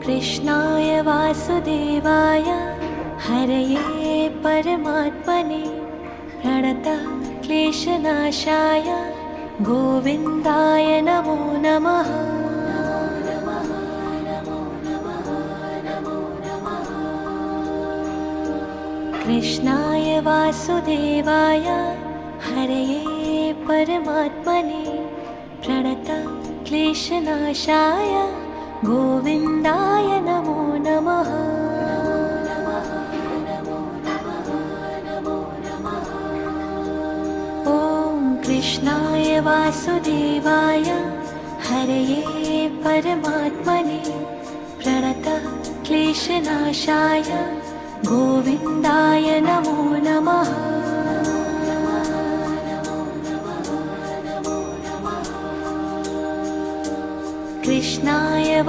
कृष्णाय वासुदेवाय हरये परमात्मने प्रणतः क्लेशनाशाय गोविन्दाय नमो नमः। कृष्णाय वासुदेवाय हरये परमात्मने प्रणतः क्लेशनाशाय गोविन्दाय नमो नमः। ॐ कृष्णाय वासुदेवाय हरये परमात्मने प्रणतः क्लेशनाशाय गोविन्दाय नमो नमः। कृष्णाय